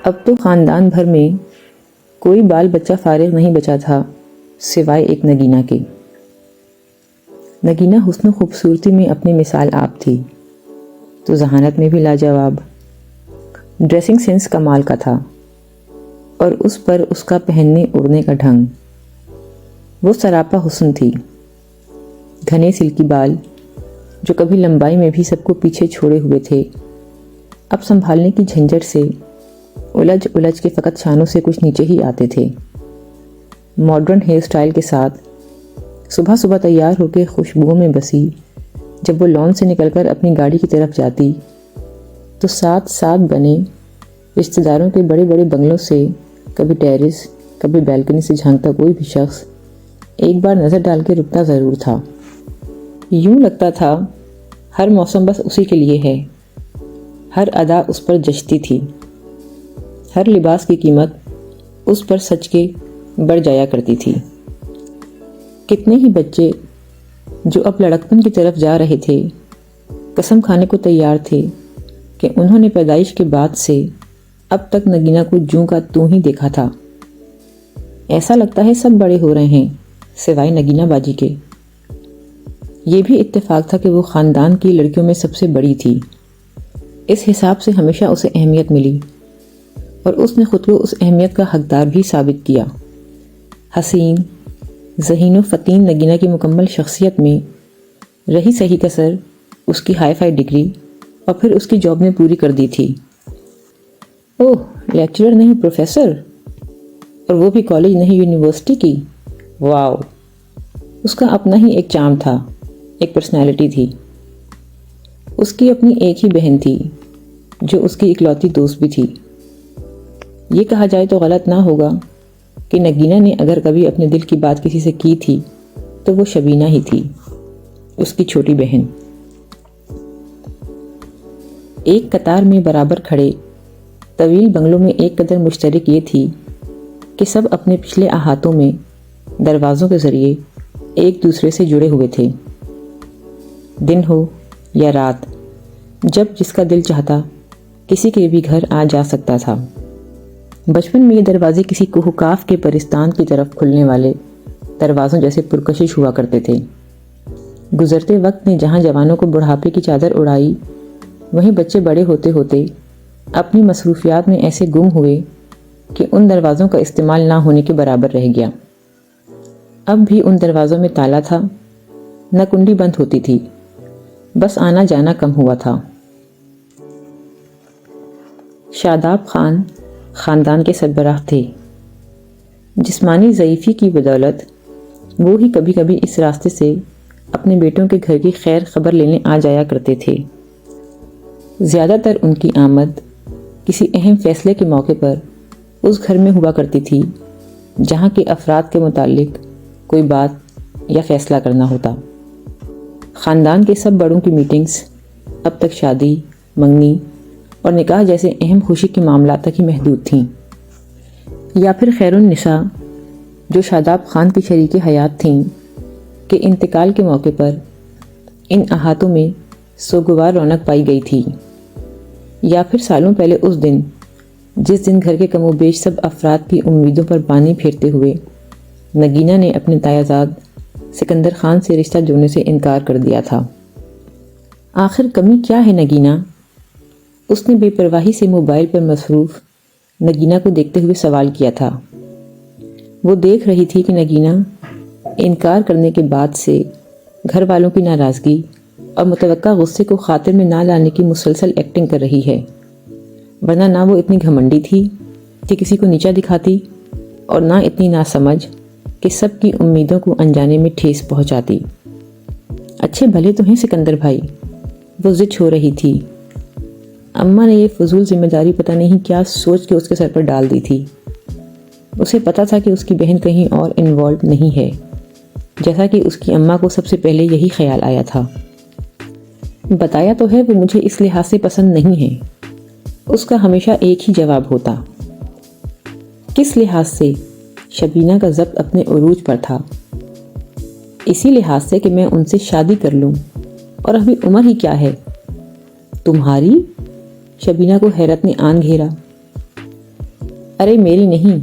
اب تو خاندان بھر میں کوئی بال بچہ فارغ نہیں بچا تھا سوائے ایک نگینہ کے۔ نگینہ حسن و خوبصورتی میں اپنی مثال آپ تھی تو ذہانت میں بھی لاجواب۔ ڈریسنگ سینس کمال کا تھا اور اس پر اس کا پہننے اڑنے کا ڈھنگ، وہ سراپا حسن تھی۔ گھنے سلکی بال جو کبھی لمبائی میں بھی سب کو پیچھے چھوڑے ہوئے تھے، اب سنبھالنے کی جھنجھٹ سے الجھ الجھ کے فقط شانوں سے کچھ نیچے ہی آتے تھے۔ ماڈرن ہیئر سٹائل کے ساتھ صبح صبح تیار ہو کے خوشبوؤں میں بسی جب وہ لان سے نکل کر اپنی گاڑی کی طرف جاتی تو ساتھ ساتھ بنے رشتہ داروں کے بڑے بڑے بنگلوں سے کبھی ٹیرس کبھی بیلکنی سے جھانکتا کوئی بھی شخص ایک بار نظر ڈال کے رکتا ضرور تھا۔ یوں لگتا تھا ہر موسم بس اسی کے لیے ہے، ہر ادا اس پر جچتی تھی، ہر لباس کی قیمت اس پر سچ کے بڑھ جایا کرتی تھی۔ کتنے ہی بچے جو اب لڑکپن کی طرف جا رہے تھے قسم کھانے کو تیار تھے کہ انہوں نے پیدائش کے بعد سے اب تک نگینہ کو جوں کا توں ہی دیکھا تھا۔ ایسا لگتا ہے سب بڑے ہو رہے ہیں سوائے نگینہ باجی کے۔ یہ بھی اتفاق تھا کہ وہ خاندان کی لڑکیوں میں سب سے بڑی تھی، اس حساب سے ہمیشہ اسے اہمیت ملی اور اس نے خود کو اس اہمیت کا حقدار بھی ثابت کیا۔ حسین ذہین و فتین نگینہ کی مکمل شخصیت میں رہی صحیح کسر اس کی ہائی فائی ڈگری اور پھر اس کی جاب نے پوری کر دی تھی۔ اوہ، لیکچرر نہیں پروفیسر، اور وہ بھی کالج نہیں یونیورسٹی کی۔ واو، اس کا اپنا ہی ایک چارم تھا، ایک پرسنالٹی تھی۔ اس کی اپنی ایک ہی بہن تھی جو اس کی اکلوتی دوست بھی تھی۔ یہ کہا جائے تو غلط نہ ہوگا کہ نگینہ نے اگر کبھی اپنے دل کی بات کسی سے کی تھی تو وہ شبینہ ہی تھی، اس کی چھوٹی بہن۔ ایک قطار میں برابر کھڑے طویل بنگلوں میں ایک قدر مشترک یہ تھی کہ سب اپنے پچھلے احاطوں میں دروازوں کے ذریعے ایک دوسرے سے جڑے ہوئے تھے۔ دن ہو یا رات، جب جس کا دل چاہتا کسی کے بھی گھر آ جا سکتا تھا۔ بچپن میں یہ دروازے کسی کوہکاف کے پرستان کی طرف کھلنے والے دروازوں جیسے پرکشش ہوا کرتے تھے۔ گزرتے وقت نے جہاں جوانوں کو بڑھاپے کی چادر اڑائی، وہیں بچے بڑے ہوتے ہوتے اپنی مصروفیات میں ایسے گم ہوئے کہ ان دروازوں کا استعمال نہ ہونے کے برابر رہ گیا۔ اب بھی ان دروازوں میں تالا تھا، نہ کنڈی بند ہوتی تھی، بس آنا جانا کم ہوا تھا۔ شاداب خان خاندان کے سربراہ تھے۔ جسمانی ضعیفی کی بدولت وہ ہی کبھی کبھی اس راستے سے اپنے بیٹوں کے گھر کی خیر خبر لینے آ جایا کرتے تھے۔ زیادہ تر ان کی آمد کسی اہم فیصلے کے موقع پر اس گھر میں ہوا کرتی تھی جہاں کے افراد کے متعلق کوئی بات یا فیصلہ کرنا ہوتا۔ خاندان کے سب بڑوں کی میٹنگز اب تک شادی، منگنی اور نکاح جیسے اہم خوشی کے معاملات تک ہی محدود تھیں، یا پھر خیر النساء جو شاداب خان کی شریک حیات تھیں کہ انتقال کے موقع پر ان احاطوں میں سوگوار رونق پائی گئی تھی، یا پھر سالوں پہلے اس دن جس دن گھر کے کم و بیش سب افراد کی امیدوں پر پانی پھیرتے ہوئے نگینہ نے اپنے تایازاد سکندر خان سے رشتہ جوڑنے سے انکار کر دیا تھا۔ آخر کمی کیا ہے نگینہ؟ اس نے بے پرواہی سے موبائل پر مصروف نگینہ کو دیکھتے ہوئے سوال کیا تھا۔ وہ دیکھ رہی تھی کہ نگینہ انکار کرنے کے بعد سے گھر والوں کی ناراضگی اور متوقع غصے کو خاطر میں نہ لانے کی مسلسل ایکٹنگ کر رہی ہے، ورنہ نہ وہ اتنی گھمنڈی تھی کہ کسی کو نیچا دکھاتی اور نہ اتنی ناسمجھ کہ سب کی امیدوں کو انجانے میں ٹھیس پہنچاتی۔ اچھے بھلے تو ہیں سکندر بھائی، وہ ضد ہو رہی تھی۔ اماں نے یہ فضول ذمہ داری پتہ نہیں کیا سوچ کے اس کے سر پر ڈال دی تھی۔ اسے پتہ تھا کہ اس کی بہن کہیں اور انوالو نہیں ہے، جیسا کہ اس کی اماں کو سب سے پہلے یہی خیال آیا تھا۔ بتایا تو ہے وہ مجھے اس لحاظ سے پسند نہیں ہے، اس کا ہمیشہ ایک ہی جواب ہوتا۔ کس لحاظ سے؟ شبینہ کا ضبط اپنے عروج پر تھا۔ اسی لحاظ سے کہ میں ان سے شادی کر لوں، اور ابھی عمر ہی کیا ہے۔ تمہاری؟ شبینہ کو حیرت نے آن گھیرا۔ ارے میری نہیں،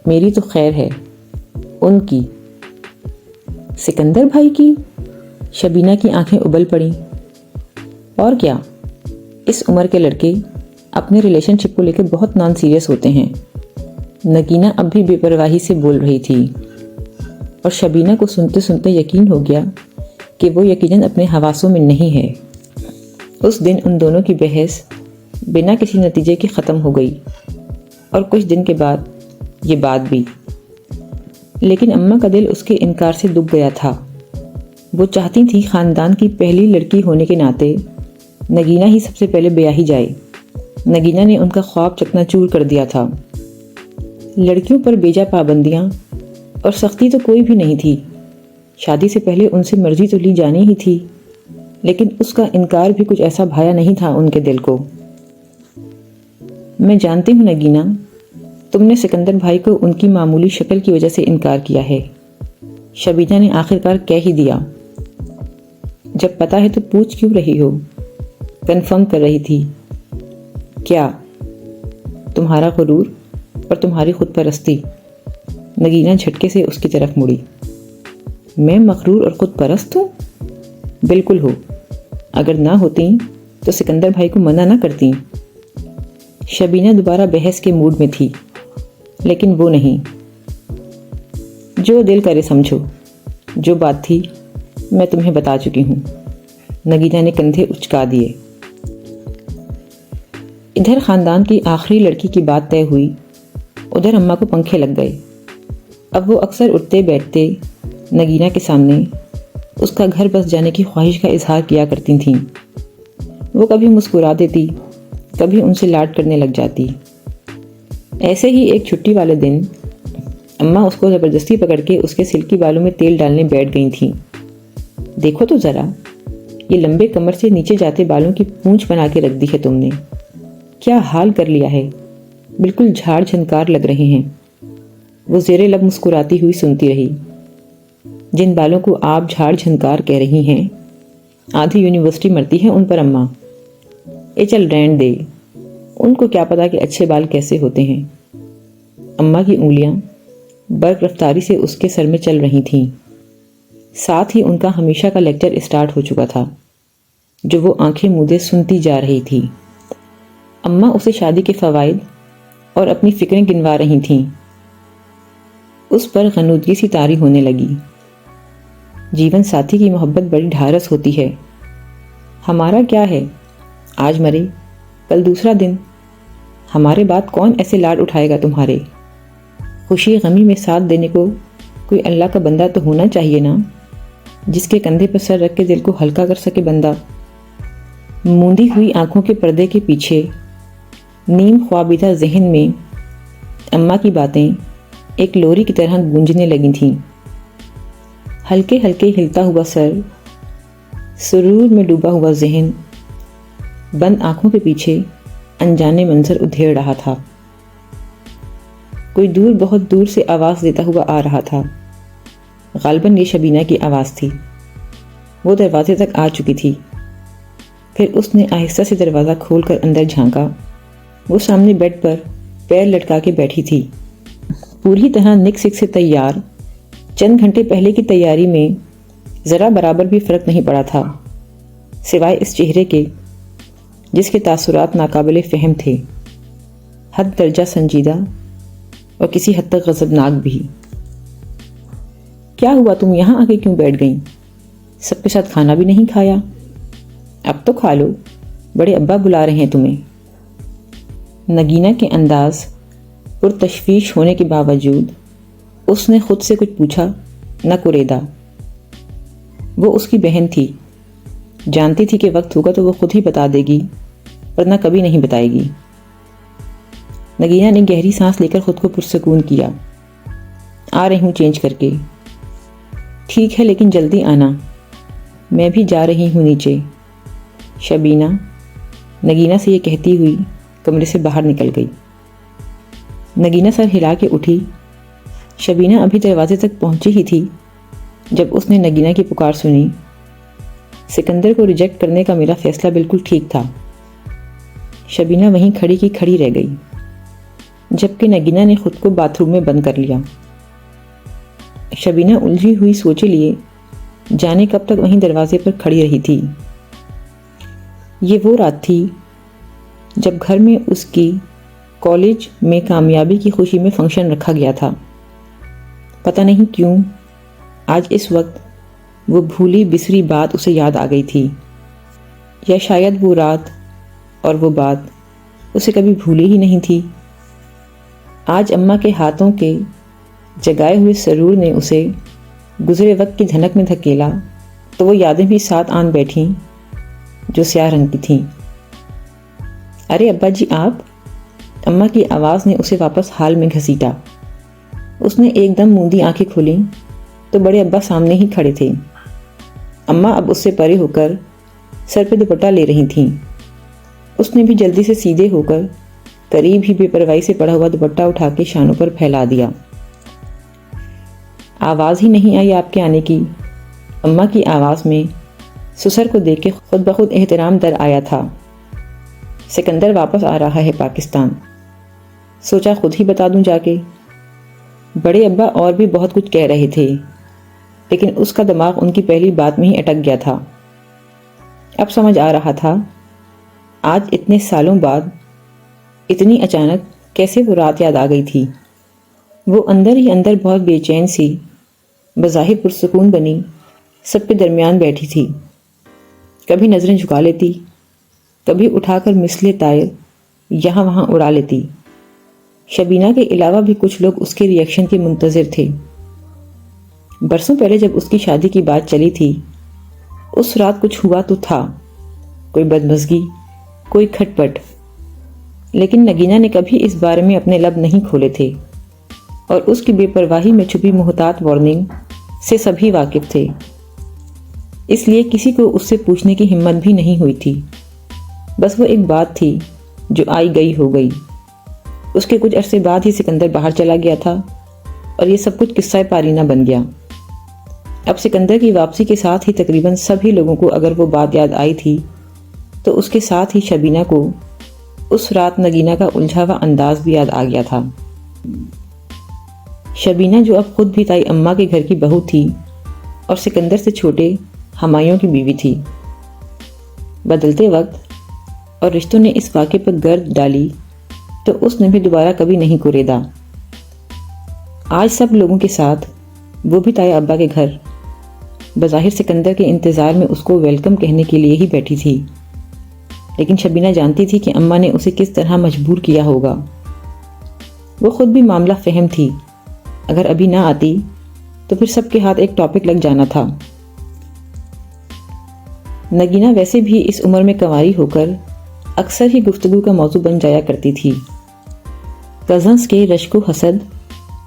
میری تو خیر ہے، ان کی۔ سکندر بھائی کی؟ شبینہ کی آنکھیں ابل پڑیں۔ اور کیا، اس عمر کے لڑکے اپنے ریلیشن شپ کو لے کے بہت نان سیریس ہوتے ہیں۔ نگینہ اب بھی بے پرواہی سے بول رہی تھی، اور شبینہ کو سنتے سنتے یقین ہو گیا کہ وہ یقیناً اپنے حواسوں میں نہیں ہے۔ اس دن ان دونوں کی بحث بنا کسی نتیجے کے ختم ہو گئی، اور کچھ دن کے بعد یہ بات بھی۔ لیکن اماں کا دل اس کے انکار سے دب گیا تھا۔ وہ چاہتی تھی خاندان کی پہلی لڑکی ہونے کے ناطے نگینہ ہی سب سے پہلے بیاہی جائے۔ نگینہ نے ان کا خواب چکنا چور کر دیا تھا۔ لڑکیوں پر بیجا پابندیاں اور سختی تو کوئی بھی نہیں تھی۔ شادی سے پہلے ان سے مرضی تو لی جانی ہی تھی، لیکن اس کا انکار بھی کچھ ایسا بھایا نہیں تھا ان کے دل کو۔ میں جانتی ہوں نگینہ، تم نے سکندر بھائی کو ان کی معمولی شکل کی وجہ سے انکار کیا ہے، شبینہ نے آخرکار کہہ ہی دیا۔ جب پتہ ہے تو پوچھ کیوں رہی ہو؟ کنفرم کر رہی تھی۔ کیا؟ تمہارا غرور اور تمہاری خود پرستی۔ نگینہ جھٹکے سے اس کی طرف مڑی۔ میں مغرور اور خود پرست ہوں؟ بالکل ہو، اگر نہ ہوتی تو سکندر بھائی کو منع نہ کرتی۔ شبینہ دوبارہ بحث کے موڈ میں تھی، لیکن وہ نہیں۔ جو دل کرے سمجھو، جو بات تھی میں تمہیں بتا چکی ہوں۔ نگینہ نے کندھے اچکا دیے۔ ادھر خاندان کی آخری لڑکی کی بات طے ہوئی، ادھر اماں کو پنکھے لگ گئے۔ اب وہ اکثر اٹھتے بیٹھتے نگینہ کے سامنے اس کا گھر بس جانے کی خواہش کا اظہار کیا کرتی تھیں۔ وہ کبھی مسکرا دیتی، کبھی ان سے لاڈ کرنے لگ جاتی۔ ایسے ہی ایک چھٹی والے دن اماں اس کو زبردستی پکڑ کے اس کے سلکی بالوں میں تیل ڈالنے بیٹھ گئی تھیں۔ دیکھو تو ذرا، یہ لمبے کمر سے نیچے جاتے بالوں کی پونچھ بنا کے رکھ دی ہے تم نے، کیا حال کر لیا ہے، بالکل جھاڑ جھنکار لگ رہے ہیں۔ وہ زیر لب مسکراتی ہوئی سنتی رہی۔ جن بالوں کو آپ جھاڑ جھنکار کہہ رہی ہیں، آدھی یونیورسٹی مرتی ہے ان پر اماں۔ اے چل رہن دے، ان کو کیا پتا کہ اچھے بال کیسے ہوتے ہیں۔ اماں کی انگلیاں برق رفتاری سے اس کے سر میں چل رہی تھیں۔ ساتھ ہی ان کا ہمیشہ کا لیکچر اسٹارٹ ہو چکا تھا، جو وہ آنکھیں مودے سنتی جا رہی تھی۔ اماں اسے شادی کے فوائد اور اپنی فکریں گنوا رہی تھیں۔ اس پر غنودگی سی طاری ہونے لگی۔ جیون ساتھی کی محبت بڑی ڈھارس ہوتی ہے۔ ہمارا کیا ہے، آج مرے کل دوسرا دن، ہمارے بعد کون ایسے لاڈ اٹھائے گا تمہارے؟ خوشی غمی میں ساتھ دینے کو کوئی اللہ کا بندہ تو ہونا چاہیے نا، جس کے کندھے پر سر رکھ کے دل کو ہلکا کر سکے بندہ۔ موندی ہوئی آنکھوں کے پردے کے پیچھے نیم خوابیدہ ذہن میں اماں کی باتیں ایک لوری کی طرح گونجنے لگی تھیں۔ ہلکے ہلکے ہلتا ہوا سر، سرور میں ڈوبا ہوا ذہن، بند آنکھوں کے پیچھے انجانے منظر ادھیڑ رہا تھا۔ کوئی دور بہت دور سے آواز دیتا ہوا آ رہا تھا۔ غالباً یہ شبینہ کی آواز تھی۔ وہ دروازے تک آ چکی تھی۔ پھر اس نے آہستہ سے دروازہ کھول کر اندر جھانکا۔ وہ سامنے بیڈ پر پیر لٹکا کے بیٹھی تھی، پوری طرح نک سک سے تیار۔ چند گھنٹے پہلے کی تیاری میں ذرا برابر بھی فرق نہیں پڑا تھا، سوائے اس چہرے کے جس کے تاثرات ناقابل فہم تھے، حد درجہ سنجیدہ اور کسی حد تک غضبناک بھی۔ کیا ہوا، تم یہاں آ کے کیوں بیٹھ گئیں؟ سب کے ساتھ کھانا بھی نہیں کھایا؟ اب تو کھا لو، بڑے ابا بلا رہے ہیں تمہیں۔ نگینہ کے انداز پرتشویش ہونے کے باوجود اس نے خود سے کچھ پوچھا نہ کریدا۔ وہ اس کی بہن تھی، جانتی تھی کہ وقت ہوگا تو وہ خود ہی بتا دے گی، ورنہ کبھی نہیں بتائے گی۔ نگینہ نے گہری سانس لے کر خود کو پرسکون کیا۔ آ رہی ہوں چینج کر کے۔ ٹھیک ہے، لیکن جلدی آنا، میں بھی جا رہی ہوں نیچے۔ شبینہ، نگینہ سے یہ کہتی ہوئی کمرے سے باہر نکل گئی۔ نگینہ سر ہلا کے اٹھی۔ شبینہ ابھی دروازے تک پہنچی ہی تھی جب اس نے نگینہ کی پکار سنی۔ سکندر کو ریجیکٹ کرنے کا میرا فیصلہ بالکل ٹھیک تھا۔ شبینہ وہیں کھڑی کی کھڑی رہ گئی۔ جبکہ نگینہ نے خود کو باتھ روم میں بند کر لیا۔ شبینہ الجھی ہوئی سوچے لیے جانے کب تک وہیں دروازے پر کھڑی رہی تھی۔ یہ وہ رات تھی جب گھر میں اس کی کالج میں کامیابی کی خوشی میں فنکشن رکھا گیا تھا۔ پتہ نہیں کیوں آج اس وقت وہ بھولی بسری بات اسے یاد آ گئی تھی، یا شاید وہ رات اور وہ بات اسے کبھی بھولی ہی نہیں تھی۔ آج اماں کے ہاتھوں کے جگائے ہوئے سرور نے اسے گزرے وقت کی دھنک میں دھکیلا تو وہ یادیں بھی ساتھ آن بیٹھیں جو سیاہ رنگ کی تھیں۔ ارے ابا جی آپ! اماں کی آواز نے اسے واپس حال میں گھسیٹا۔ اس نے ایک دم موندی آنکھیں کھولیں تو بڑے ابا سامنے ہی کھڑے تھے۔ اماں اب اس سے پرے ہو کر سر پہ دوپٹہ لے رہی تھیں۔ اس نے بھی جلدی سے سیدھے ہو کر قریب ہی بے پرواہی سے پڑا ہوا دوپٹہ اٹھا کے شانوں پر پھیلا دیا۔ آواز ہی نہیں آئی آپ کے آنے کی۔ اماں کی آواز میں سسر کو دیکھ کے خود بخود احترام در آیا تھا۔ سکندر واپس آ رہا ہے پاکستان، سوچا خود ہی بتا دوں جا کے۔ بڑے ابا اور بھی بہت کچھ کہہ رہے تھے، لیکن اس کا دماغ ان کی پہلی بات میں ہی اٹک گیا تھا۔ اب سمجھ آ رہا تھا آج اتنے سالوں بعد اتنی اچانک کیسے وہ رات یاد آ گئی تھی۔ وہ اندر ہی اندر بہت بے چین سی، بظاہر پرسکون بنی سب کے درمیان بیٹھی تھی۔ کبھی نظریں جھکا لیتی، کبھی اٹھا کر مثل طائر یہاں وہاں اڑا لیتی۔ شبینہ کے علاوہ بھی کچھ لوگ اس کے ری ایکشن کے منتظر تھے۔ برسوں پہلے جب اس کی شادی کی بات چلی تھی، اس رات کچھ ہوا تو تھا، کوئی بدمزگی، کوئی کھٹ پٹ، لیکن نگینہ نے کبھی اس بارے میں اپنے لب نہیں کھولے تھے، اور اس کی بے پرواہی میں چھپی محتاط وارننگ سے سبھی واقف تھے۔ اس لیے کسی کو اس سے پوچھنے کی ہمت بھی نہیں ہوئی تھی۔ بس وہ ایک بات تھی جو آئی گئی ہو گئی۔ اس کے کچھ عرصے بعد ہی سکندر باہر چلا گیا تھا، اور یہ سب کچھ قصہ پارینہ بن گیا۔ اب سکندر کی واپسی کے ساتھ ہی تقریباً سبھی لوگوں کو اگر وہ بات یاد آئی تھی تو اس کے ساتھ ہی شبینہ کو اس رات نگینہ کا الجھا ہوا انداز بھی یاد آ گیا تھا۔ شبینہ جو اب خود بھی تائی اماں کے گھر کی بہو تھی اور سکندر سے چھوٹے ہمایوں کی بیوی تھی۔ بدلتے وقت اور رشتوں نے اس واقعے پر گرد ڈالی تو اس نے بھی دوبارہ کبھی نہیں کوریدا۔ آج سب لوگوں کے ساتھ وہ بھی تائی ابا کے گھر بظاہر سکندر کے انتظار میں اس کو ویلکم کہنے کے لیے ہی بیٹھی تھی، لیکن شبینہ جانتی تھی کہ اماں نے اسے کس طرح مجبور کیا ہوگا۔ وہ خود بھی معاملہ فہم تھی، اگر ابھی نہ آتی تو پھر سب کے ہاتھ ایک ٹاپک لگ جانا تھا۔ نگینہ ویسے بھی اس عمر میں کنواری ہو کر اکثر ہی گفتگو کا موضوع بن جایا کرتی تھی۔ کزنز کے رشک و حسد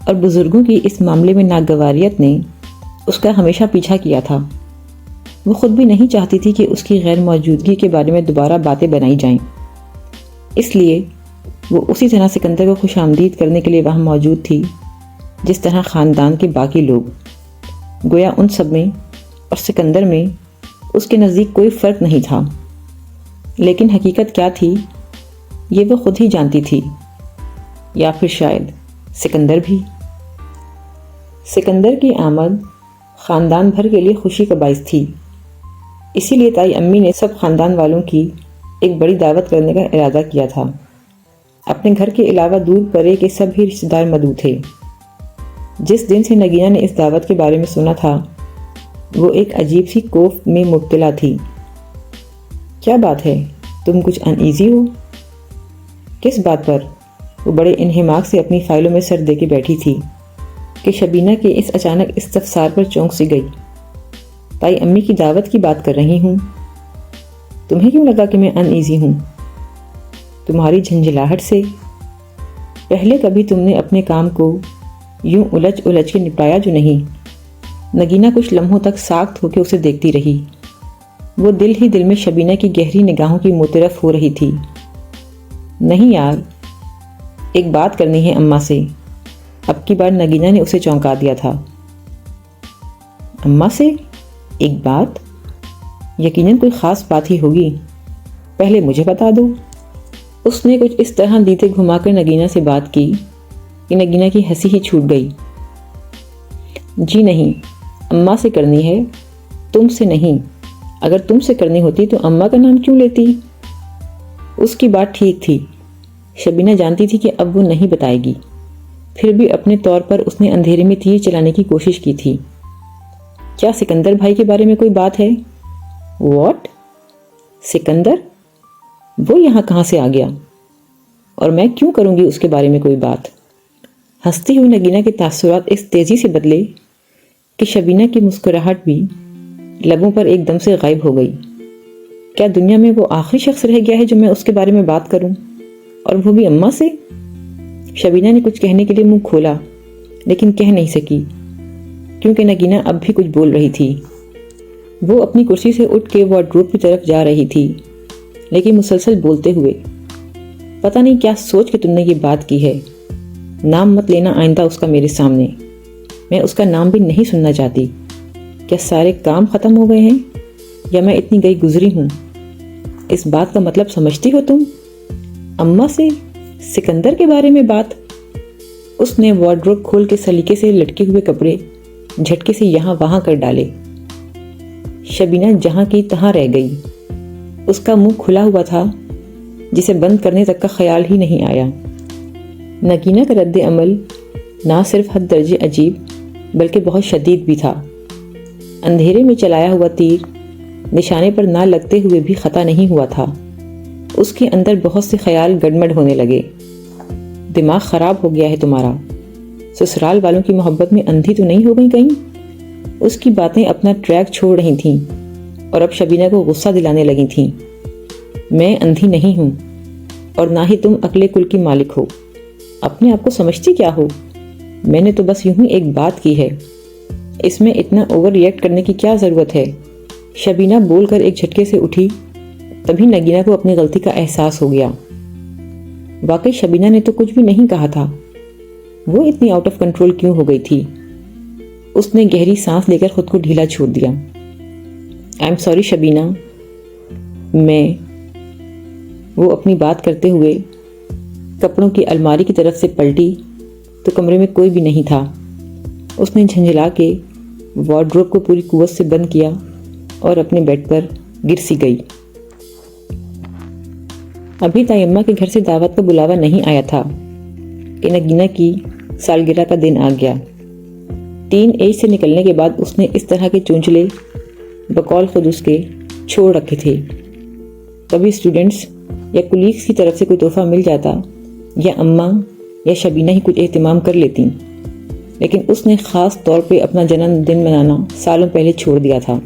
اور بزرگوں کی اس معاملے میں ناگواریت نے اس کا ہمیشہ پیچھا کیا تھا۔ وہ خود بھی نہیں چاہتی تھی کہ اس کی غیر موجودگی کے بارے میں دوبارہ باتیں بنائی جائیں، اس لیے وہ اسی طرح سکندر کو خوش آمدید کرنے کے لیے وہاں موجود تھی جس طرح خاندان کے باقی لوگ۔ گویا ان سب میں اور سکندر میں اس کے نزدیک کوئی فرق نہیں تھا، لیکن حقیقت کیا تھی یہ وہ خود ہی جانتی تھی، یا پھر شاید سکندر بھی۔ سکندر کی آمد خاندان بھر کے لیے خوشی کا باعث تھی، اسی لیے تائی امی نے سب خاندان والوں کی ایک بڑی دعوت کرنے کا ارادہ کیا تھا۔ اپنے گھر کے علاوہ دور پرے کے سبھی رشتہ دار مدعو تھے۔ جس دن سے نگینہ نے اس دعوت کے بارے میں سنا تھا وہ ایک عجیب سی کوف میں مبتلا تھی۔ کیا بات ہے، تم کچھ ان ایزی ہو؟ کس بات پر؟ وہ بڑے انہماک سے اپنی فائلوں میں سر دے کے بیٹھی تھی کہ شبینہ کے اس اچانک استفسار پر چونک سی گئی۔ تائی امی کی دعوت کی بات کر رہی ہوں۔ تمہیں کیوں لگا کہ میں ان ایزی ہوں؟ تمہاری جھنجھلاہٹ سے؟ پہلے کبھی تم نے اپنے کام کو یوں الجھ الجھ کے نپٹایا جو نہیں؟ نگینہ کچھ لمحوں تک ساکت ہو کے اسے دیکھتی رہی۔ وہ دل ہی دل میں شبینہ کی گہری نگاہوں کی مترف ہو رہی تھی۔ نہیں یار، ایک بات کرنی ہے اماں سے۔ اب کی بار نگینہ نے اسے چونکا دیا تھا۔ اماں سے ایک بات؟ یقیناً کوئی خاص بات ہی ہوگی، پہلے مجھے بتا دو۔ اس نے کچھ اس طرح دیتے گھما کر نگینہ سے بات کی کہ نگینہ کی ہنسی ہی چھوٹ گئی۔ جی نہیں، اماں سے کرنی ہے، تم سے نہیں۔ اگر تم سے کرنی ہوتی تو اماں کا نام کیوں لیتی؟ اس کی بات ٹھیک تھی۔ شبینہ جانتی تھی کہ اب وہ نہیں بتائے گی، پھر بھی اپنے طور پر اس نے اندھیرے میں تیر چلانے کی کوشش کی تھی۔ کیا سکندر بھائی کے بارے میں کوئی بات ہے؟ واٹ؟ سکندر؟ وہ یہاں کہاں سے آ گیا؟ اور میں کیوں کروں گی اس کے بارے میں کوئی بات؟ ہنستی ہوئی نگینہ کے تاثرات اس تیزی سے بدلے کہ شبینہ کی مسکراہٹ بھی لبوں پر ایک دم سے غائب ہو گئی۔ کیا دنیا میں وہ آخری شخص رہ گیا ہے جو میں اس کے بارے میں بات کروں، اور وہ بھی اماں سے؟ شبینہ نے کچھ کہنے کے لیے منہ کھولا لیکن کہہ نہیں سکی کیونکہ نگینہ اب بھی کچھ بول رہی تھی۔ وہ اپنی کرسی سے اٹھ کے وارڈروب کی طرف جا رہی تھی لیکن مسلسل بولتے ہوئے، پتہ نہیں کیا سوچ کے تم نے یہ بات کی ہے، نام مت لینا آئندہ اس کا میرے سامنے، میں اس کا نام بھی نہیں سننا چاہتی۔ کیا سارے کام ختم ہو گئے ہیں یا میں اتنی گئی گزری ہوں؟ اس بات کا مطلب سمجھتی ہو تم؟ اماں سے سکندر کے بارے میں بات؟ اس نے وارڈروب کھول کے سلیقے سے لٹکے ہوئے کپڑے جھٹکے سے یہاں وہاں کر ڈالے۔ شبینہ جہاں کی تہاں رہ گئی۔ اس کا منہ کھلا ہوا تھا جسے بند کرنے تک کا خیال ہی نہیں آیا۔ نگینہ کا رد عمل نہ صرف حد درجے عجیب بلکہ بہت شدید بھی تھا۔ اندھیرے میں چلایا ہوا تیر نشانے پر نہ لگتے ہوئے بھی خطا نہیں ہوا تھا۔ اس کے اندر بہت سے خیال گڑمڑ ہونے لگے۔ دماغ خراب ہو گیا ہے تمہارا، سسرال والوں کی محبت میں اندھی تو نہیں ہو گئی کہیں؟ اس کی باتیں اپنا ٹریک چھوڑ رہی تھیں اور اب شبینہ کو غصہ دلانے لگی تھیں۔ میں اندھی نہیں ہوں اور نہ ہی تم اکلے کل کی مالک ہو، اپنے آپ کو سمجھتی کیا ہو؟ میں نے تو بس یوں ہی ایک بات کی ہے، اس میں اتنا اوور ریئیکٹ کرنے کی کیا ضرورت ہے؟ شبینہ بول کر ایک جھٹکے سے اٹھی، تبھی نگینہ کو اپنی غلطی کا احساس ہو گیا۔ واقعی شبینہ نے تو کچھ بھی نہیں کہا تھا، وہ اتنی آؤٹ آف کنٹرول کیوں ہو گئی تھی؟ اس نے گہری سانس لے کر خود کو ڈھیلا چھوڑ دیا۔ آئی ایم سوری شبینہ، وہ اپنی بات کرتے ہوئے کپڑوں کی الماری کی طرف سے پلٹی تو کمرے میں کوئی بھی نہیں تھا۔ اس نے جھنجھلا کے وارڈروب کو پوری قوت سے بند کیا اور اپنے بیڈ پر گر سی گئی۔ ابھی تیمہ کے گھر سے دعوت کا بلاوا نہیں آیا تھا کہ نگینہ کی سالگرہ کا دن آ گیا۔ ٹین ایج سے نکلنے کے بعد اس نے اس طرح کے چونچلے بقول خود اس کے چھوڑ رکھے تھے۔ کبھی اسٹوڈنٹس یا کولیگز کی طرف سے کوئی تحفہ مل جاتا یا اماں یا شبینہ ہی کچھ اہتمام کر لیتی، لیکن اس نے خاص طور پہ اپنا جنم دن منانا سالوں پہلے چھوڑ دیا تھا۔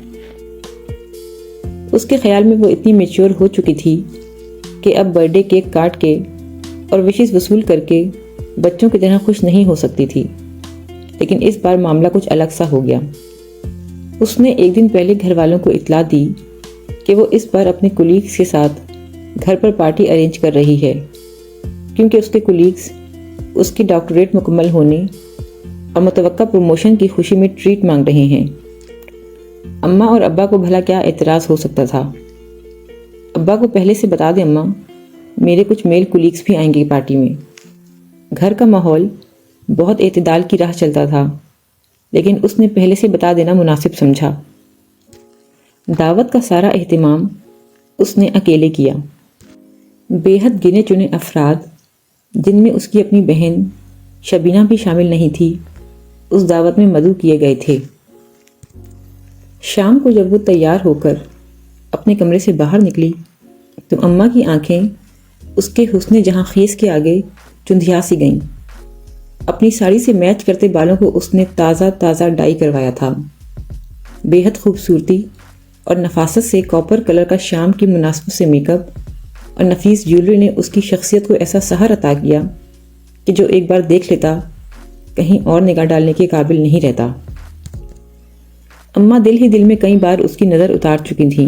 اس کے خیال میں وہ اتنی میچور ہو چکی تھی کہ اب برتھ ڈے کیک کاٹ کے اور وشز وصول کر کے بچوں کی طرح خوش نہیں ہو سکتی تھی، لیکن اس بار معاملہ کچھ الگ سا ہو گیا۔ اس نے ایک دن پہلے گھر والوں کو اطلاع دی کہ وہ اس بار اپنے کولیگز کے ساتھ گھر پر پارٹی ارینج کر رہی ہے، کیونکہ اس کے کولیگز اس کی ڈاکٹریٹ مکمل ہونے اور متوقع پروموشن کی خوشی میں ٹریٹ مانگ رہے ہیں۔ اماں اور ابا کو بھلا کیا اعتراض ہو سکتا تھا؟ ابا کو پہلے سے بتا دے اماں، میرے کچھ میل کولیگز بھی آئیں گے پارٹی میں۔ گھر کا ماحول بہت اعتدال کی راہ چلتا تھا، لیکن اس نے پہلے سے بتا دینا مناسب سمجھا۔ دعوت کا سارا اہتمام اس نے اکیلے کیا۔ بے حد گنے چنے افراد، جن میں اس کی اپنی بہن شبینہ بھی شامل نہیں تھی، اس دعوت میں مدعو کیے گئے تھے۔ شام کو جب وہ تیار ہو کر اپنے کمرے سے باہر نکلی تو اماں کی آنکھیں اس کے حسن جہاں خیز کے آگے چندھیا سی گئیں۔ اپنی ساڑی سے میچ کرتے بالوں کو اس نے تازہ تازہ ڈائی کروایا تھا۔ بے حد خوبصورتی اور نفاست سے کاپر کلر کا شام کی مناسبت سے میک اپ اور نفیس جیولری نے اس کی شخصیت کو ایسا سحر عطا کیا کہ جو ایک بار دیکھ لیتا کہیں اور نگاہ ڈالنے کے قابل نہیں رہتا۔ اماں دل ہی دل میں کئی بار اس کی نظر اتار چکی تھیں۔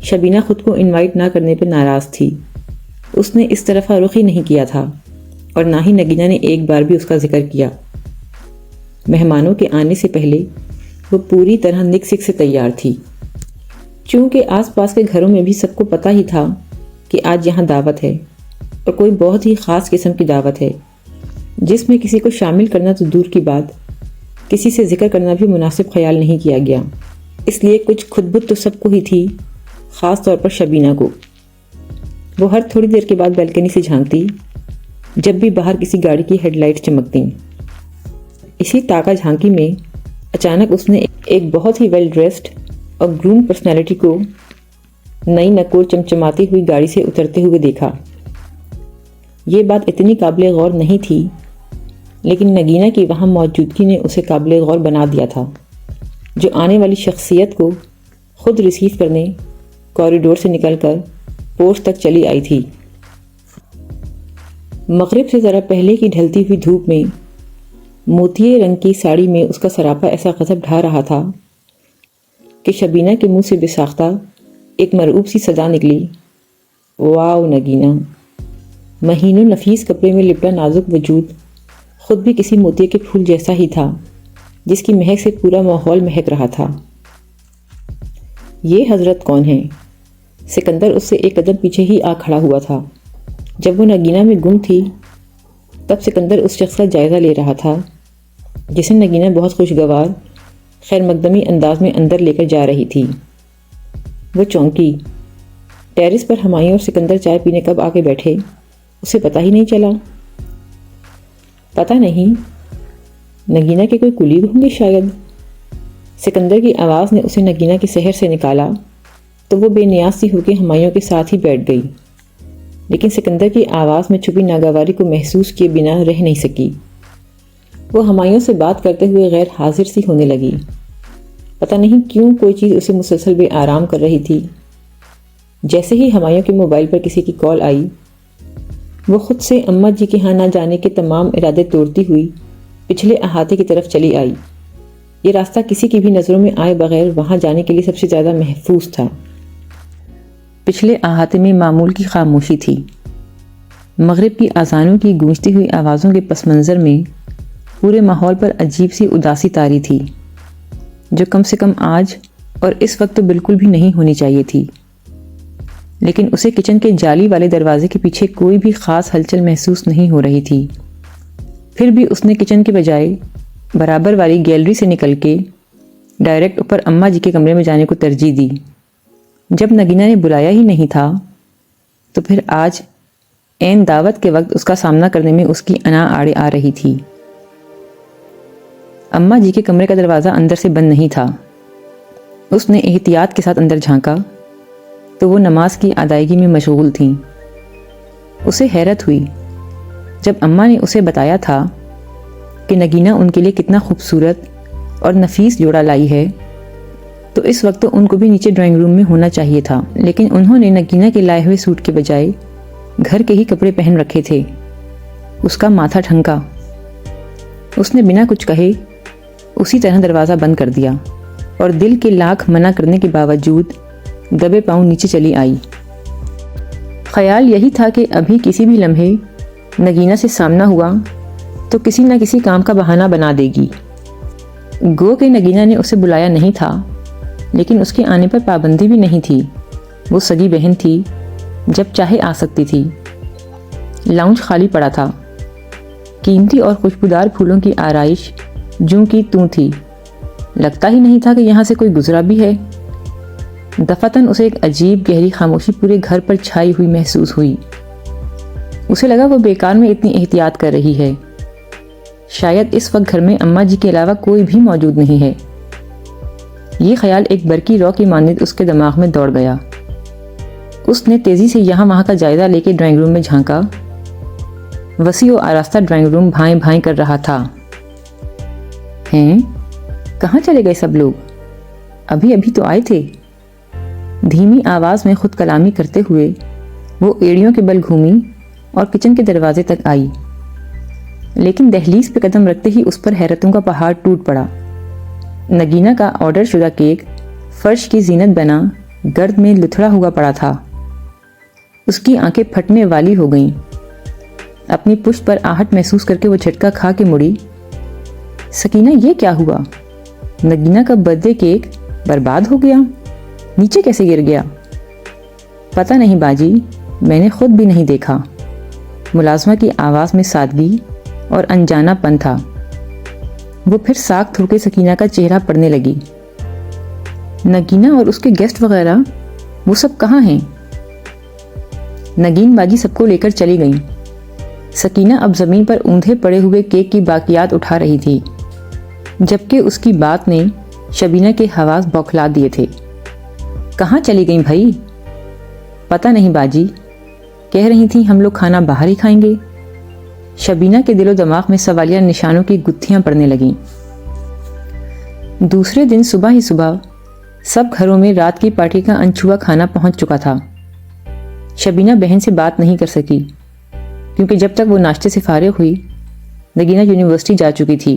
شبینہ خود کو انوائٹ نہ کرنے پر ناراض تھی، اس نے اس طرف رخ ہی نہیں کیا تھا، اور نہ ہی نگینہ نے ایک بار بھی اس کا ذکر کیا۔ مہمانوں کے آنے سے پہلے وہ پوری طرح نک سک سے تیار تھی، چونکہ آس پاس کے گھروں میں بھی سب کو پتہ ہی تھا کہ آج یہاں دعوت ہے، اور کوئی بہت ہی خاص قسم کی دعوت ہے جس میں کسی کو شامل کرنا تو دور کی بات، کسی سے ذکر کرنا بھی مناسب خیال نہیں کیا گیا۔ اس لیے کچھ خطبت تو سب کو ہی تھی، خاص طور پر شبینہ کو۔ وہ ہر تھوڑی دیر کے بعد بیلکنی سے جھانکتی جب بھی باہر کسی گاڑی کی ہیڈ لائٹ چمکتیں۔ اسی تاکہ جھانکی میں اچانک اس نے ایک بہت ہی ویل ڈریسڈ اور گروم پرسنالٹی کو نئی نکور چمچماتی ہوئی گاڑی سے اترتے ہوئے دیکھا۔ یہ بات اتنی قابل غور نہیں تھی، لیکن نگینہ کی وہاں موجودگی نے اسے قابل غور بنا دیا تھا، جو آنے والی شخصیت کو خود ریسیو کرنے کوریڈور سے نکل کر پورچ تک چلی آئی تھی۔ مغرب سے ذرا پہلے کی ڈھلتی ہوئی دھوپ میں موتیے رنگ کی ساڑی میں اس کا سراپا ایسا غضب ڈھا رہا تھا کہ شبینہ کے منہ سے بساختہ ایک مرعوب سی صدا نکلی، واو نگینہ! مہینوں نفیس کپڑے میں لپٹا نازک وجود خود بھی کسی موتیے کے پھول جیسا ہی تھا، جس کی مہک سے پورا ماحول مہک رہا تھا۔ یہ حضرت کون ہیں؟ سکندر اس سے ایک قدم پیچھے ہی آ کھڑا ہوا تھا۔ جب وہ نگینہ میں گم تھی تب سکندر اس شخص کا جائزہ لے رہا تھا جسے نگینہ بہت خوشگوار خیر مقدمی انداز میں اندر لے کر جا رہی تھی۔ وہ چونکی۔ ٹیرس پر ہمایوں اور سکندر چائے پینے کب آ کے بیٹھے اسے پتہ ہی نہیں چلا۔ پتہ نہیں، نگینہ کے کوئی کلیگ ہوں گے شاید۔ سکندر کی آواز نے اسے نگینہ کے سحر سے نکالا تو وہ بے نیاز سی ہو کے ہمایوں کے ساتھ ہی بیٹھ گئی، لیکن سکندر کی آواز میں چھپی ناگواری کو محسوس کیے بنا رہ نہیں سکی۔ وہ ہمایوں سے بات کرتے ہوئے غیر حاضر سی ہونے لگی۔ پتہ نہیں کیوں کوئی چیز اسے مسلسل بے آرام کر رہی تھی۔ جیسے ہی ہمایوں کے موبائل پر کسی کی کال آئی، وہ خود سے اماں جی کے ہاں نہ جانے کے تمام ارادے توڑتی ہوئی پچھلے احاطے کی طرف چلی آئی۔ یہ راستہ کسی کی بھی نظروں میں آئے بغیر وہاں جانے کے لیے سب سے زیادہ محفوظ تھا۔ پچھلے احاطے میں معمول کی خاموشی تھی۔ مغرب کی اذانوں کی گونجتی ہوئی آوازوں کے پس منظر میں پورے ماحول پر عجیب سی اداسی طاری تھی، جو کم سے کم آج اور اس وقت تو بالکل بھی نہیں ہونی چاہیے تھی۔ لیکن اسے کچن کے جالی والے دروازے کے پیچھے کوئی بھی خاص ہلچل محسوس نہیں ہو رہی تھی۔ پھر بھی اس نے کچن کے بجائے برابر والی گیلری سے نکل کے ڈائریکٹ اوپر اماں جی کے کمرے میں جانے کو ترجیح دی۔ جب نگینہ نے بلایا ہی نہیں تھا تو پھر آج عین دعوت کے وقت اس کا سامنا کرنے میں اس کی انا آڑے آ رہی تھی۔ اماں جی کے کمرے کا دروازہ اندر سے بند نہیں تھا۔ اس نے احتیاط کے ساتھ اندر جھانکا تو وہ نماز کی ادائیگی میں مشغول تھیں۔ اسے حیرت ہوئی جب اماں نے اسے بتایا تھا کہ نگینہ ان کے لیے کتنا خوبصورت اور نفیس جوڑا لائی ہے، تو اس وقت تو ان کو بھی نیچے ڈرائنگ روم میں ہونا چاہیے تھا، لیکن انہوں نے نگینہ کے لائے ہوئے سوٹ کے بجائے گھر کے ہی کپڑے پہن رکھے تھے۔ اس کا ماتھا ٹھنکا۔ اس نے بنا کچھ کہے اسی طرح دروازہ بند کر دیا اور دل کے لاکھ منع کرنے کے باوجود دبے پاؤں نیچے چلی آئی۔ خیال یہی تھا کہ ابھی کسی بھی لمحے نگینہ سے سامنا ہوا تو کسی نہ کسی کام کا بہانہ بنا دے گی۔ گو کہ نگینہ نے اسے بلایا نہیں تھا، لیکن اس کے آنے پر پابندی بھی نہیں تھی۔ وہ سگی بہن تھی، جب چاہے آ سکتی تھی۔ لاؤنج خالی پڑا تھا۔ قیمتی اور خوشبودار پھولوں کی آرائش جوں کی توں تھی۔ لگتا ہی نہیں تھا کہ یہاں سے کوئی گزرا بھی ہے۔ دفعتاً اسے ایک عجیب گہری خاموشی پورے گھر پر چھائی ہوئی محسوس ہوئی۔ اسے لگا وہ بیکار میں اتنی احتیاط کر رہی ہے۔ شاید اس وقت گھر میں اماں جی کے علاوہ کوئی بھی موجود نہیں ہے۔ یہ خیال ایک برقی رو کی مانند اس کے دماغ میں دوڑ گیا۔ اس نے تیزی سے یہاں وہاں کا جائزہ لے کے ڈرائنگ روم میں جھانکا۔ وسیع و آراستہ ڈرائنگ روم بھائیں بھائیں کر رہا تھا۔ ہیں؟ کہاں چلے گئے سب لوگ؟ ابھی تو آئے تھے۔ دھیمی آواز میں خود کلامی کرتے ہوئے وہ ایڑیوں کے بل گھومی اور کچن کے دروازے تک آئی، لیکن دہلیز پہ قدم رکھتے ہی اس پر حیرتوں کا پہاڑ ٹوٹ پڑا۔ نگینہ کا آرڈر شدہ کیک فرش کی زینت بنا گرد میں لتھڑا ہوا پڑا تھا۔ اس کی آنکھیں پھٹنے والی ہو گئیں۔ اپنی پشت پر آہٹ محسوس کر کے وہ جھٹکا کھا کے مڑی۔ سکینہ، یہ کیا ہوا؟ نگینہ کا برتھ ڈے کیک برباد ہو گیا؟ نیچے کیسے گر گیا؟ پتہ نہیں باجی، میں نے خود بھی نہیں دیکھا۔ ملازمہ کی آواز میں سادگی اور انجانا پن تھا۔ وہ پھر ساکھ تھوڑ کے سکینہ کا چہرہ پڑھنے لگی۔ نگینہ اور اس کے گیسٹ وغیرہ وہ سب کہاں ہیں؟ نگین باجی سب کو لے کر چلی گئیں۔ سکینہ اب زمین پر اوندھے پڑے ہوئے کیک کی باقیات اٹھا رہی تھی، جبکہ اس کی بات نے شبینہ کے حواس بوکھلا دیے تھے۔ کہاں چلی گئیں بھائی؟ پتہ نہیں باجی، کہہ رہی تھیں ہم لوگ کھانا باہر ہی کھائیں گے۔ شبینہ کے دل و دماغ میں سوالیہ نشانوں کی گتھیاں پڑنے لگیں۔ دوسرے دن صبح ہی صبح سب گھروں میں رات کی پارٹی کا انچھوا کھانا پہنچ چکا تھا۔ شبینہ بہن سے بات نہیں کر سکی، کیونکہ جب تک وہ ناشتے سے فارغ ہوئی نگینہ یونیورسٹی جا چکی تھی،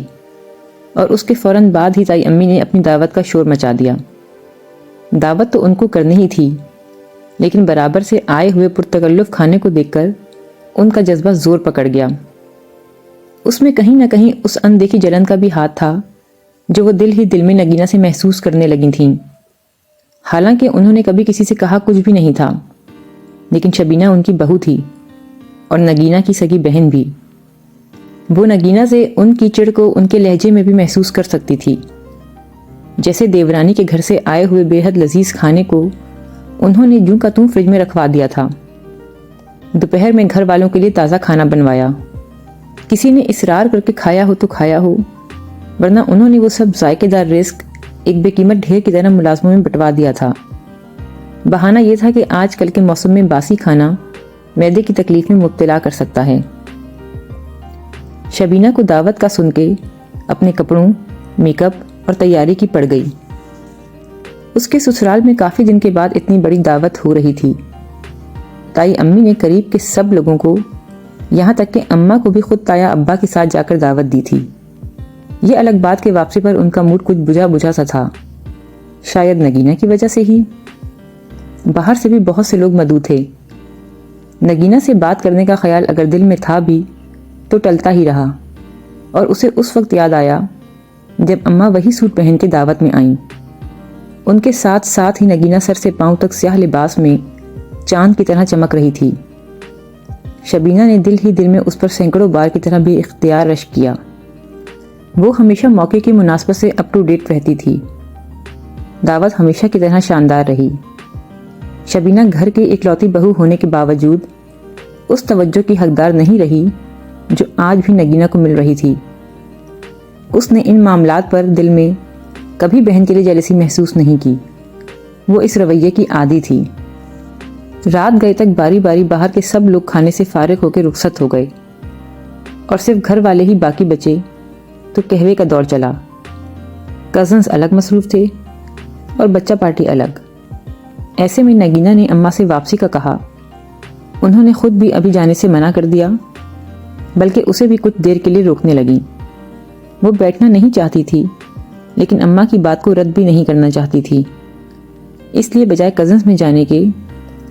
اور اس کے فوراً بعد ہی تائی امی نے اپنی دعوت کا شور مچا دیا۔ دعوت تو ان کو کرنی ہی تھی، لیکن برابر سے آئے ہوئے پرتکلف کھانے کو دیکھ کر ان کا جذبہ زور پکڑ گیا۔ اس میں کہیں نہ کہیں اس اندیکھی جلن کا بھی ہاتھ تھا جو وہ دل ہی دل میں نگینہ سے محسوس کرنے لگی تھیں۔ حالانکہ انہوں نے کبھی کسی سے کہا کچھ بھی نہیں تھا، لیکن شبینہ ان کی بہو تھی اور نگینہ کی سگی بہن بھی۔ وہ نگینہ سے ان کی چڑ کو ان کے لہجے میں بھی محسوس کر سکتی تھی، جیسے دیورانی کے گھر سے آئے ہوئے بے حد لذیذ کھانے کو انہوں نے یوں کا توں فریج میں رکھوا دیا تھا۔ دوپہر میں گھر والوں کے لیے تازہ کھانا بنوایا، کسی نے اصرار کر کے کھایا ہو تو کھایا ہو، ورنہ انہوں نے وہ سب ذائقے دار رزق ایک بے قیمت ڈھیر کی طرح ملازموں میں بٹوا دیا تھا۔ بہانہ یہ تھا کہ آج کل کے موسم میں باسی کھانا معدے کی تکلیف میں مبتلا کر سکتا ہے۔ شبینہ کو دعوت کا سن کے اپنے کپڑوں، میک اپ اور تیاری کی پڑ گئی۔ اس کے سسرال میں کافی دن کے بعد اتنی بڑی دعوت ہو رہی تھی۔ تائی امی نے قریب کے سب لوگوں کو، یہاں تک کہ اماں کو بھی خود تایا ابا کے ساتھ جا کر دعوت دی تھی۔ یہ الگ بات کہ واپسی پر ان کا موڈ کچھ بجھا بجھا سا تھا، شاید نگینہ کی وجہ سے ہی۔ باہر سے بھی بہت سے لوگ مدعو تھے۔ نگینہ سے بات کرنے کا خیال اگر دل میں تھا بھی تو ٹلتا ہی رہا، اور اسے اس وقت یاد آیا جب اماں وہی سوٹ پہن کے دعوت میں آئیں۔ ان کے ساتھ ساتھ ہی نگینہ سر سے پاؤں تک سیاہ لباس میں چاند کی طرح چمک رہی تھی۔ شبینہ نے دل ہی دل میں اس پر سینکڑوں بار کی طرح بے اختیار رشک کیا۔ وہ ہمیشہ موقع کی مناسبت سے اپ ٹو ڈیٹ رہتی تھی۔ دعوت ہمیشہ کی طرح شاندار رہی۔ شبینہ گھر کی اکلوتی بہو ہونے کے باوجود اس توجہ کی حقدار نہیں رہی جو آج بھی نگینہ کو مل رہی تھی۔ اس نے ان معاملات پر دل میں کبھی بہن کے لیے جیلسی محسوس نہیں کی۔ وہ اس رویے کی عادی تھی۔ رات گئے تک باری باری باہر کے سب لوگ کھانے سے فارغ ہو کے رخصت ہو گئے، اور صرف گھر والے ہی باقی بچے تو قہوے کا دور چلا۔ کزنز الگ مصروف تھے اور بچہ پارٹی الگ۔ ایسے میں نگینہ نے اماں سے واپسی کا کہا۔ انہوں نے خود بھی ابھی جانے سے منع کر دیا، بلکہ اسے بھی کچھ دیر کے لیے روکنے لگیں۔ وہ بیٹھنا نہیں چاہتی تھی، لیکن اماں کی بات کو رد بھی نہیں کرنا چاہتی تھی، اس لیے بجائے کزنز میں جانے کے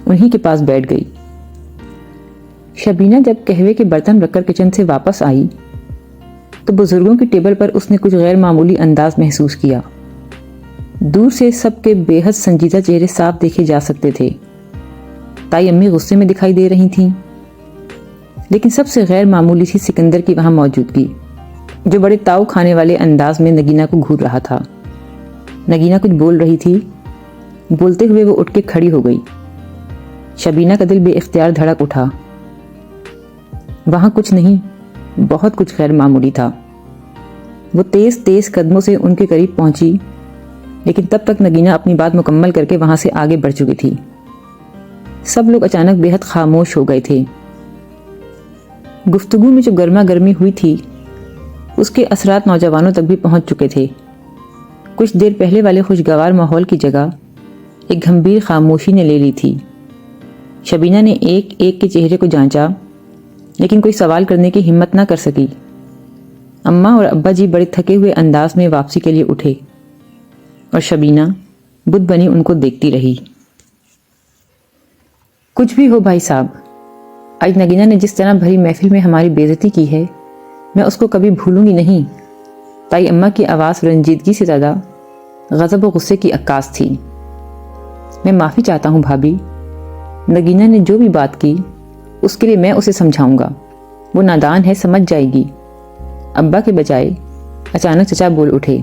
انہی کے پاس بیٹھ گئی۔ شبینہ جب قہوے کے برتن رکھ کر کچن سے واپس آئی تو بزرگوں کی ٹیبل پر اس نے کچھ غیر معمولی انداز محسوس کیا۔ دور سے سب کے بے حد سنجیدہ چہرے صاف دیکھے جا سکتے تھے۔ تائی امی غصے میں دکھائی دے رہی تھیں، لیکن سب سے غیر معمولی تھی سکندر کی وہاں موجودگی، جو بڑے تاؤ کھانے والے انداز میں نگینہ کو گھور رہا تھا۔ نگینہ کچھ بول رہی تھی، بولتے ہوئے وہ اٹھ کے کھڑی ہو گئی۔ شبینہ کا دل بے اختیار دھڑک اٹھا۔ وہاں کچھ نہیں، بہت کچھ غیر معمولی تھا۔ وہ تیز تیز قدموں سے ان کے قریب پہنچی، لیکن تب تک نگینہ اپنی بات مکمل کر کے وہاں سے آگے بڑھ چکی تھی۔ سب لوگ اچانک بے حد خاموش ہو گئے تھے۔ گفتگو میں جو گرما گرمی ہوئی تھی اس کے اثرات نوجوانوں تک بھی پہنچ چکے تھے۔ کچھ دیر پہلے والے خوشگوار ماحول کی جگہ ایک گھمبیر خاموشی نے لے لی تھی۔ شبینہ نے ایک ایک کے چہرے کو جانچا، لیکن کوئی سوال کرنے کی ہمت نہ کر سکی۔ اماں اور ابا جی بڑے تھکے ہوئے انداز میں واپسی کے لیے اٹھے، اور شبینہ بت بنی ان کو دیکھتی رہی۔ کچھ بھی ہو بھائی صاحب، آج نگینہ نے جس طرح بھری محفل میں ہماری بے عزتی کی ہے، میں اس کو کبھی بھولوں گی نہیں۔ تائی اماں کی آواز رنجیدگی سے زیادہ غضب و غصے کی عکاس تھی۔ میں معافی چاہتا ہوں بھابھی، نگینہ نے جو بھی بات کی اس کے لیے میں اسے سمجھاؤں گا، وہ نادان ہے، سمجھ جائے گی۔ ابا کے بجائے اچانک چچا بول اٹھے،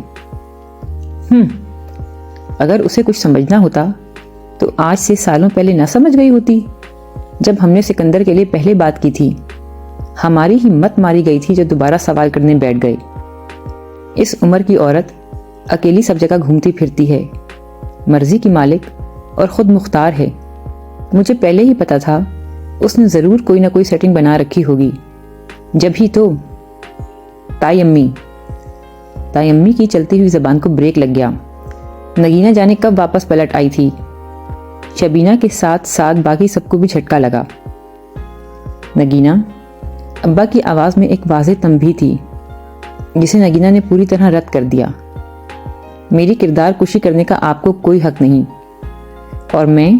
اگر اسے کچھ سمجھنا ہوتا تو آج سے سالوں پہلے نہ سمجھ گئی ہوتی، جب ہم نے سکندر کے لیے پہلے بات کی تھی۔ ہماری ہی مت ماری گئی تھی جو دوبارہ سوال کرنے بیٹھ گئے۔ اس عمر کی عورت اکیلی سب جگہ گھومتی پھرتی ہے، مرضی کی مالک اور خود مختار ہے۔ مجھے پہلے ہی پتا تھا اس نے ضرور کوئی نہ کوئی سیٹنگ بنا رکھی ہوگی، جب ہی تو تائی امی کی چلتی ہوئی زبان کو بریک لگ گیا۔ نگینہ جانے کب واپس پلٹ آئی تھی۔ شبینہ کے ساتھ ساتھ باقی سب کو بھی جھٹکا لگا۔ نگینہ، ابا کی آواز میں ایک واضح تنبیہ تھی جسے نگینہ نے پوری طرح رد کر دیا۔ میری کردار کشی کرنے کا آپ کو کوئی حق نہیں، اور میں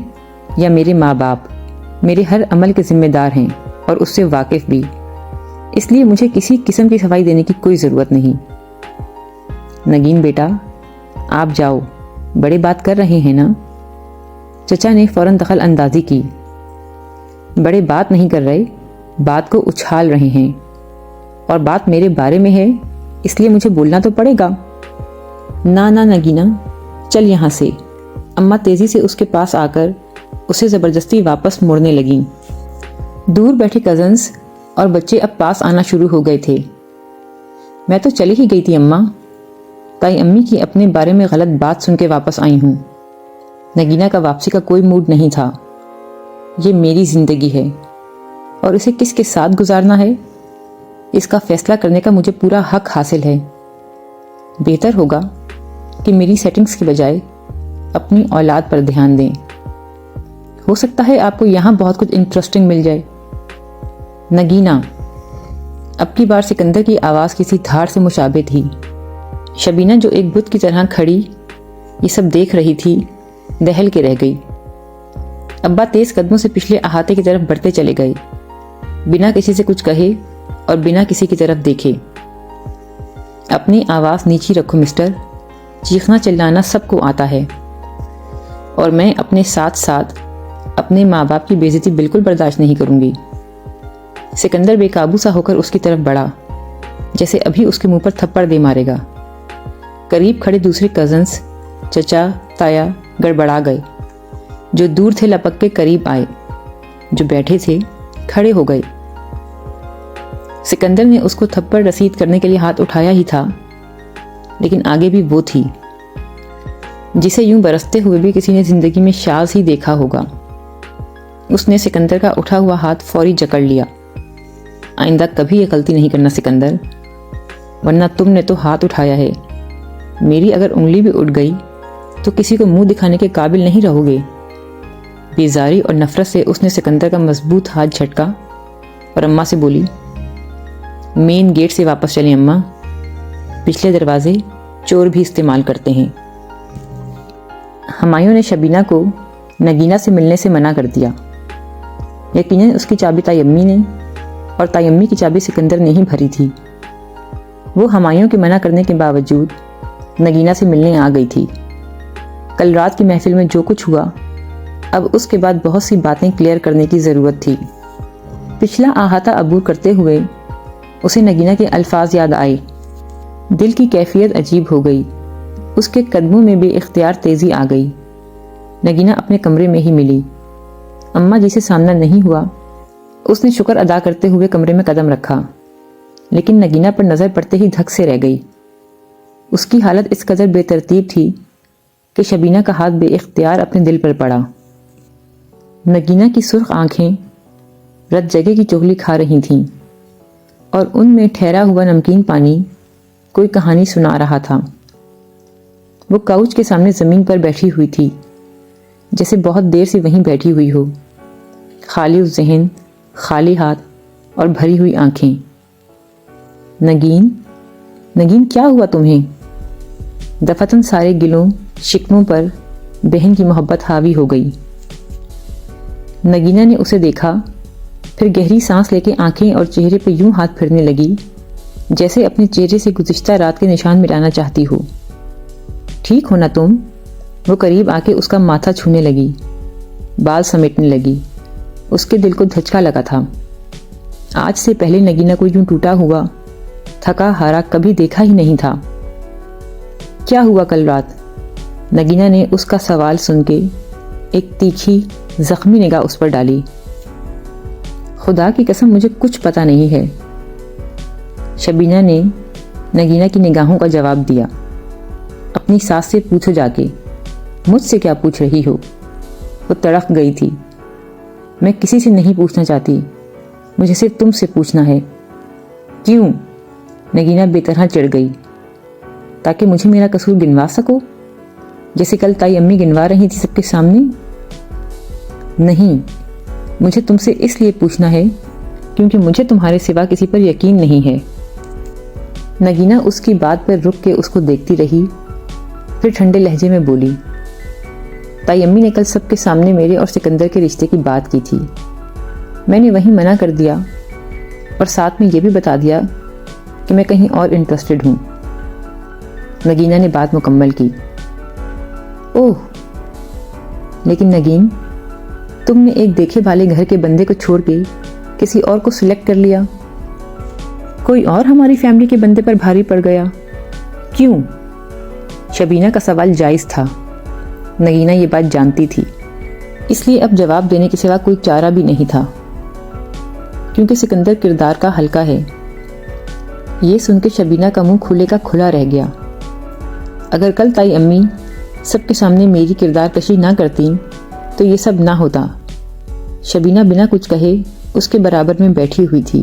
یا میرے ماں باپ میرے ہر عمل کے ذمہ دار ہیں اور اس سے واقف بھی، اس لیے مجھے کسی قسم کی صفائی دینے کی کوئی ضرورت نہیں۔ نگین بیٹا، آپ جاؤ، بڑے بات کر رہے ہیں نا؟ چچا نے فوراً دخل اندازی کی۔ بڑے بات نہیں کر رہے، بات کو اچھال رہے ہیں، اور بات میرے بارے میں ہے، اس لیے مجھے بولنا تو پڑے گا۔ نا نگینہ، چل یہاں سے۔ اماں تیزی سے اس کے پاس آ کر اسے زبردستی واپس موڑنے لگیں۔ دور بیٹھے کزنز اور بچے اب پاس آنا شروع ہو گئے تھے۔ میں تو چلی ہی گئی تھی اماں، تائی امی کی اپنے بارے میں غلط بات سن کے واپس آئی ہوں۔ نگینہ کا واپسی کا کوئی موڈ نہیں تھا۔ یہ میری زندگی ہے اور اسے کس کے ساتھ گزارنا ہے، اس کا فیصلہ کرنے کا مجھے پورا حق حاصل ہے۔ بہتر ہوگا کہ میری سیٹنگز کی بجائے اپنی اولاد پر دھیان دیں۔ ہو سکتا ہے آپ کو یہاں بہت کچھ انٹرسٹنگ مل جائے۔ نگینہ، اب کی بار سکندر کی آواز کسی دھار سے مشابہ تھی۔ شبینہ جو ایک بت کی طرح کھڑی یہ سب دیکھ رہی تھی، دہل کے رہ گئی۔ ابا تیز قدموں سے پچھلے احاطے کی طرف بڑھتے چلے گئے، بنا کسی سے کچھ کہے اور بنا کسی کی طرف دیکھے۔ اپنی آواز نیچی رکھو مسٹر، چیخنا چلانا سب کو آتا ہے، اور میں اپنے ساتھ ساتھ اپنے ماں باپ کی بے عزتی بالکل برداشت نہیں کروں گی۔ سکندر بے قابو سا ہو کر اس کی طرف بڑھا، جیسے ابھی اس کے منہ پر تھپڑ دے مارے گا۔ قریب کھڑے دوسرے کزنز، چچا، تایا گڑبڑا گئے۔ جو دور تھے لپک کے قریب آئے، جو بیٹھے تھے کھڑے ہو گئے۔ سکندر نے اس کو تھپڑ رسید کرنے کے لیے ہاتھ اٹھایا ہی تھا، لیکن آگے بھی وہ تھی جسے یوں برستے ہوئے بھی کسی نے زندگی میں شاذ ہی دیکھا ہوگا۔ اس نے سکندر کا اٹھا ہوا ہاتھ فوری جکڑ لیا۔ آئندہ کبھی یہ غلطی نہیں کرنا سکندر، ورنہ تم نے تو ہاتھ اٹھایا ہے، میری اگر انگلی بھی اٹھ گئی تو کسی کو منہ دکھانے کے قابل نہیں رہو گے۔ بیزاری اور نفرت سے اس نے سکندر کا مضبوط ہاتھ جھٹکا اور اماں سے بولی، مین گیٹ سے واپس چلیں اماں، پچھلے دروازے چور بھی استعمال کرتے ہیں۔ ہمایوں نے شبینہ کو نگینہ سے ملنے سے منع کر دیا۔ یقیناً اس کی چابی تائی امی نے اور تائی امی کی چابی سکندر نے ہی بھری تھی۔ وہ ہمایوں کے منع کرنے کے باوجود نگینہ سے ملنے آ گئی تھی۔ کل رات کی محفل میں جو کچھ ہوا، اب اس کے بعد بہت سی باتیں کلیئر کرنے کی ضرورت تھی۔ پچھلا احاطہ عبور کرتے ہوئے اسے نگینہ کے الفاظ یاد آئے۔ دل کی کیفیت عجیب ہو گئی، اس کے قدموں میں بے اختیار تیزی آ گئی۔ نگینہ اپنے کمرے میں ہی ملی۔ اماں جی سے سامنا نہیں ہوا، اس نے شکر ادا کرتے ہوئے کمرے میں قدم رکھا، لیکن نگینہ پر نظر پڑتے ہی دھک سے رہ گئی۔ اس کی حالت اس قدر بے ترتیب تھی کہ شبینہ کا ہاتھ بے اختیار اپنے دل پر پڑا۔ نگینہ کی سرخ آنکھیں رت جگہ کی چغلی کھا رہی تھیں، اور ان میں ٹھہرا ہوا نمکین پانی کوئی کہانی سنا رہا تھا۔ وہ کاؤچ کے سامنے زمین پر بیٹھی ہوئی تھی، جیسے بہت دیر سے وہیں بیٹھی ہوئی ہو، خالی ذہن، خالی ہاتھ اور بھری ہوئی آنکھیں۔ نگین کیا ہوا تمہیں؟ دفتن سارے گلوں شکموں پر بہن کی محبت حاوی ہو گئی۔ نگینہ نے اسے دیکھا، پھر گہری سانس لے کے آنکھیں اور چہرے پہ یوں ہاتھ پھرنے لگی جیسے اپنے چہرے سے گزشتہ رات کے نشان مٹانا چاہتی ہو۔ ٹھیک ہو نا تم؟ وہ قریب آ کے اس کا ماتھا چھونے لگی، بال سمیٹنے لگی، اس کے دل کو دھچکا لگا تھا۔ آج سے پہلے نگینہ کو یوں ٹوٹا ہوا، تھکا ہارا کبھی دیکھا ہی نہیں تھا۔ کیا ہوا کل رات؟ نگینہ نے اس کا سوال سن کے ایک تیکھی زخمی نگاہ اس پر ڈالی۔ خدا کی قسم مجھے کچھ پتہ نہیں ہے، شبینہ نے نگینہ کی نگاہوں کا جواب دیا۔ اپنی ساس سے پوچھو جا کے، مجھ سے کیا پوچھ رہی ہو؟ وہ تڑپ گئی تھی۔ میں کسی سے نہیں پوچھنا چاہتی، مجھے صرف تم سے پوچھنا ہے۔ کیوں؟ نگینہ بے طرح چڑھ گئی۔ تاکہ مجھے میرا قصور گنوا سکو، جیسے کل تائی امی گنوا رہی تھی سب کے سامنے؟ نہیں، مجھے تم سے اس لیے پوچھنا ہے کیونکہ مجھے تمہارے سوا کسی پر یقین نہیں ہے۔ نگینہ اس کی بات پر رک کے اس کو دیکھتی رہی، پھر ٹھنڈے لہجے میں بولی، تائی امی نے کل سب کے سامنے میرے اور سکندر کے رشتے کی بات کی تھی۔ میں نے وہیں منع کر دیا اور ساتھ میں یہ بھی بتا دیا کہ میں کہیں اور انٹرسٹڈ ہوں۔ نگینہ نے بات مکمل کی۔ اوہ، لیکن نگین، تم نے ایک دیکھے بھالے گھر کے بندے کو چھوڑ کے کسی اور کو سلیکٹ کر لیا۔ کوئی اور ہماری فیملی کے بندے پر بھاری پڑ گیا؟ کیوں؟ شبینہ کا سوال جائز تھا۔ نگینہ یہ بات جانتی تھی، اس لیے اب جواب دینے کے سوا کوئی چارہ بھی نہیں تھا، کیونکہ سکندر کردار کا ہلکا ہے۔ یہ سن کے شبینہ کا منہ کھلے کا کھلا رہ گیا۔ اگر کل تائی امی سب کے سامنے میری کردار کشی نہ کرتی تو یہ سب نہ ہوتا۔ شبینہ بنا کچھ کہے اس کے برابر میں بیٹھی ہوئی تھی۔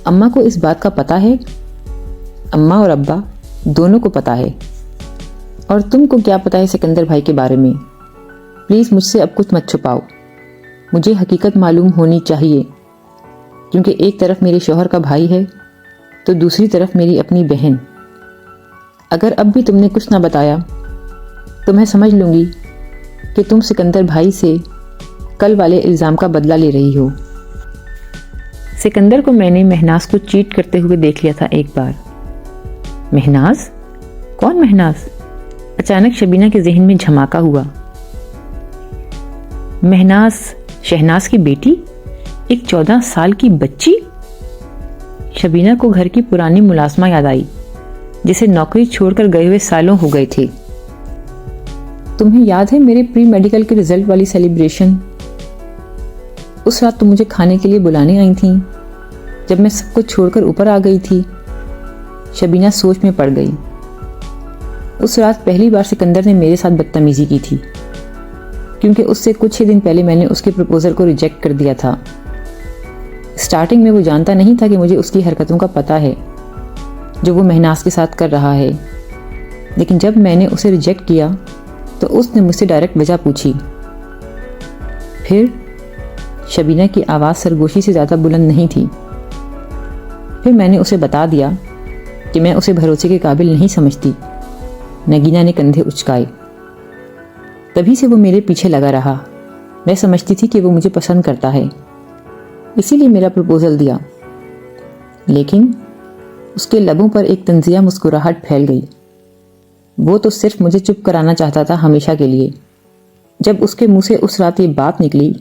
اماں کو اس بات کا پتہ ہے؟ اماں اور ابا دونوں کو پتہ ہے۔ اور تم کو کیا پتہ ہے سکندر بھائی کے بارے میں؟ پلیز مجھ سے اب کچھ مت چھپاؤ، مجھے حقیقت معلوم ہونی چاہیے، کیونکہ ایک طرف میرے شوہر کا بھائی ہے تو دوسری طرف میری اپنی بہن۔ اگر اب بھی تم نے کچھ نہ بتایا تو میں سمجھ لوں گی کہ تم سکندر بھائی سے کل والے الزام کا بدلہ لے رہی ہو۔ سکندر کو میں نے مہناز کو چیٹ کرتے ہوئے دیکھ لیا تھا ایک بار۔ مہناز؟ کون مہناز؟ اچانک شبینہ کے ذہن میں جھماکا ہوا۔ مہناز شہناز کی بیٹی؟ ایک 14 سال کی بچی؟ شبینہ کو گھر کی پرانی ملازمہ یاد آئی جسے نوکری چھوڑ کر گئے ہوئے سالوں ہو گئے تھے۔ تمہیں یاد ہے میرے پری میڈیکل کے رزلٹ والی سیلیبریشن؟ اس رات تم مجھے کھانے کے لیے بلانے آئی تھیں جب میں سب کو چھوڑ کر اوپر آ گئی تھی۔ شبینہ سوچ میں پڑ گئی۔ اس رات پہلی بار سکندر نے میرے ساتھ بدتمیزی کی تھی، کیونکہ اس سے کچھ ہی دن پہلے میں نے اس کے پروپوزل کو ریجیکٹ کر دیا تھا۔ سٹارٹنگ میں وہ جانتا نہیں تھا کہ مجھے اس کی حرکتوں کا پتہ ہے جو وہ مہناز کے ساتھ کر رہا ہے، لیکن جب میں نے اسے ریجیکٹ کیا تو اس نے مجھ سے ڈائریکٹ وجہ پوچھی۔ پھر شبینہ کی آواز سرگوشی سے زیادہ بلند نہیں تھی۔ پھر میں نے اسے بتا دیا کہ میں اسے بھروسے کے قابل نہیں سمجھتی۔ نگینہ نے کندھے اچکائے۔ تبھی سے وہ میرے پیچھے لگا رہا۔ میں سمجھتی تھی کہ وہ مجھے پسند کرتا ہے، اسی لیے میرا پروپوزل دیا، لیکن اس کے لبوں پر ایک طنزیہ مسکراہٹ پھیل گئی۔ وہ تو صرف مجھے چپ کرانا چاہتا تھا ہمیشہ کے لیے۔ جب اس کے منہ سے اس رات یہ بات نکلی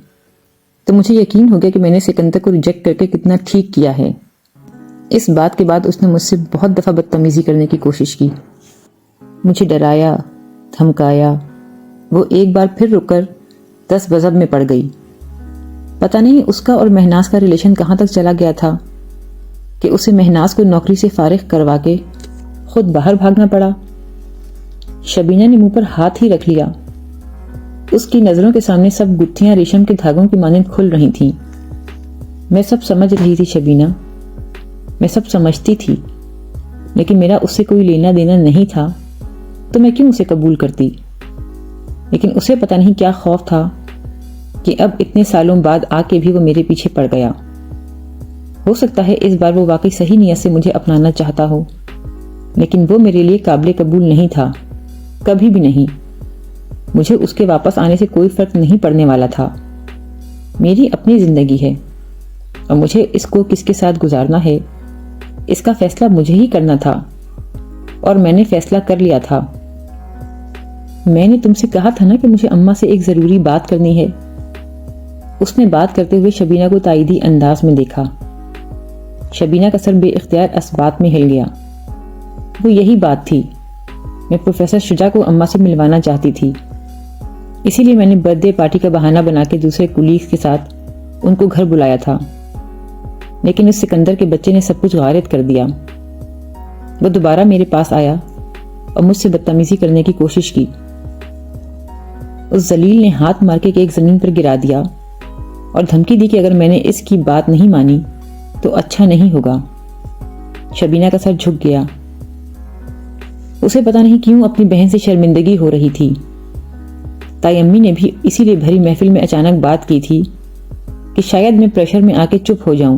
تو مجھے یقین ہو گیا کہ میں نے سکندر کو ریجیکٹ کر کے کتنا ٹھیک کیا ہے۔ اس بات کے بعد اس نے مجھ سے بہت دفعہ بدتمیزی کرنے کی کوشش کی، مجھے ڈرایا، دھمکایا۔ وہ ایک بار پھر رک کر 10 غضب میں پڑ گئی۔ پتہ نہیں اس کا اور مہناز کا ریلیشن کہاں تک چلا گیا تھا کہ اسے مہناز کو نوکری سے فارغ کروا کے خود باہر بھاگنا پڑا۔ شبینہ نے منہ پر ہاتھ ہی رکھ لیا۔ اس کی نظروں کے سامنے سب گتھیاں ریشم کے دھاگوں کی مانند کھل رہی تھیں۔ میں سب سمجھ رہی تھی شبینہ، میں سب سمجھتی تھی، لیکن میرا اس سے کوئی لینا دینا نہیں تھا تو میں کیوں اسے قبول کرتی؟ لیکن اسے پتہ نہیں کیا خوف تھا کہ اب اتنے سالوں بعد آ کے بھی وہ میرے پیچھے پڑ گیا۔ ہو سکتا ہے اس بار وہ واقعی صحیح نیت سے مجھے اپنانا چاہتا ہو، لیکن وہ میرے لیے قابل قبول نہیں تھا، کبھی بھی نہیں۔ مجھے اس کے واپس آنے سے کوئی فرق نہیں پڑنے والا تھا۔ میری اپنی زندگی ہے اور مجھے اس کو کس کے ساتھ گزارنا ہے اس کا فیصلہ مجھے ہی کرنا تھا، اور میں نے فیصلہ کر لیا تھا۔ میں نے تم سے کہا تھا نا کہ مجھے اماں سے ایک ضروری بات کرنی ہے۔ اس نے بات کرتے ہوئے شبینہ کو تائیدی انداز میں دیکھا۔ شبینہ کا سر بے اختیار اسبات میں ہل گیا۔ وہ یہی بات تھی، میں پروفیسر شجاع کو اماں سے ملوانا چاہتی تھی، اسی لیے میں نے برتھ ڈے پارٹی کا بہانہ بنا کے دوسرے کولیگز کے ساتھ ان کو گھر بلایا تھا، لیکن اس سکندر کے بچے نے سب کچھ غارت کر دیا۔ وہ دوبارہ میرے پاس آیا اور مجھ سے بدتمیزی کرنے کی کوشش کی۔ اس ذلیل نے ہاتھ مار کے کیک زمین پر گرا دیا اور دھمکی دی کہ اگر میں نے اس کی بات نہیں مانی تو اچھا نہیں ہوگا۔ شبینہ کا سر جھک گیا۔ اسے پتہ نہیں کیوں اپنی بہن سے شرمندگی ہو رہی تھی۔ تائی امی نے بھی اسی لیے بھری محفل میں اچانک بات کی تھی کہ شاید میں پریشر میں آ کے چپ ہو جاؤں،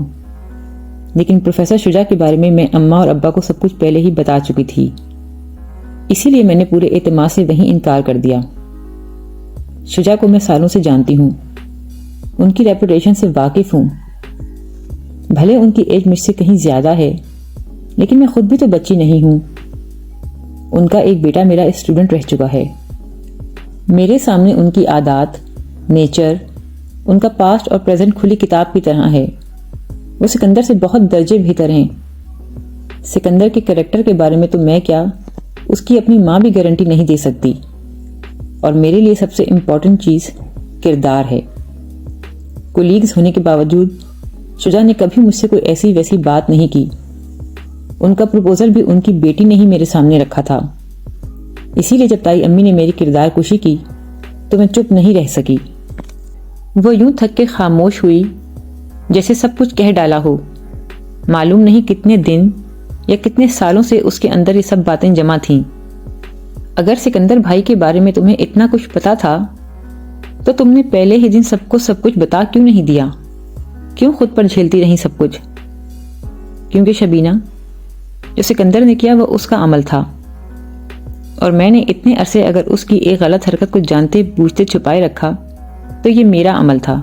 لیکن پروفیسر شجاع کے بارے میں اماں اور ابا کو سب کچھ پہلے ہی بتا چکی تھی، اسی لیے میں نے پورے اعتماد سے وہیں انکار کر دیا۔ شجاع کو میں سالوں سے جانتی ہوں، ان کی ریپوٹیشن سے واقف ہوں۔ بھلے ان کی ایج مجھ سے کہیں زیادہ ہے، لیکن میں خود بھی تو بچی نہیں ہوں۔ ان کا ایک بیٹا میرا اسٹوڈنٹ رہ چکا ہے۔ میرے سامنے ان کی عادات، نیچر، ان کا پاسٹ اور پریزنٹ کھلی کتاب کی طرح ہے۔ وہ سکندر سے بہت درجے بہتر ہیں۔ سکندر کے کریکٹر کے بارے میں تو میں کیا، اس کی اپنی ماں بھی گارنٹی نہیں دے سکتی، اور میرے لیے سب سے امپورٹنٹ چیز کردار ہے۔ کولیگز ہونے کے باوجود شجاع نے کبھی مجھ سے کوئی ایسی ویسی بات نہیں کی۔ ان کا پروپوزل بھی ان کی بیٹی نے ہی میرے سامنے رکھا تھا، اسی لیے جب تائی امی نے میری کردار کشی کی تو میں چپ نہیں رہ سکی۔ وہ یوں تھک کے خاموش ہوئی جیسے سب کچھ کہہ ڈالا ہو۔ معلوم نہیں کتنے دن یا کتنے سالوں سے اس کے اندر یہ سب باتیں جمع تھیں۔ اگر سکندر بھائی کے بارے میں تمہیں اتنا کچھ پتا تھا تو تم نے پہلے ہی دن سب کچھ بتا کیوں نہیں دیا؟ کیوں خود پر جھیلتی رہی سب کچھ؟ کیونکہ شبینہ، جو سکندر نے کیا وہ اس کا عمل تھا، اور میں نے اتنے عرصے اگر اس کی ایک غلط حرکت کو جانتے بوجھتے چھپائے رکھا تو یہ میرا عمل تھا۔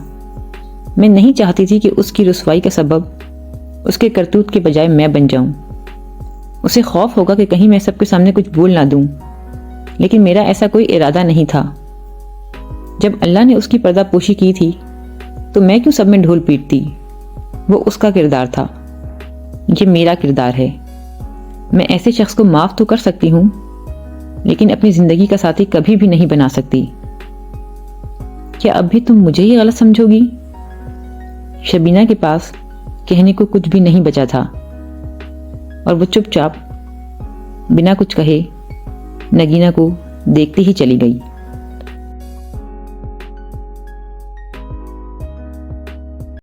میں نہیں چاہتی تھی کہ اس کی رسوائی کا سبب اس کے کرتوت کے بجائے میں بن جاؤں۔ اسے خوف ہوگا کہ کہیں میں سب کے سامنے کچھ بول نہ دوں، لیکن میرا ایسا کوئی ارادہ نہیں تھا۔ جب اللہ نے اس کی پردہ پوشی کی تھی تو میں کیوں سب میں ڈھول پیٹتی؟ وہ اس کا کردار تھا، یہ میرا کردار ہے۔ میں ایسے شخص کو معاف تو کر سکتی ہوں، لیکن اپنی زندگی کا ساتھی کبھی بھی نہیں بنا سکتی۔ کیا اب بھی تم مجھے ہی غلط سمجھو گی؟ شبینہ کے پاس کہنے کو کچھ بھی نہیں بچا تھا، اور وہ چپ چاپ بنا کچھ کہے نگینہ کو دیکھتی ہی چلی گئی۔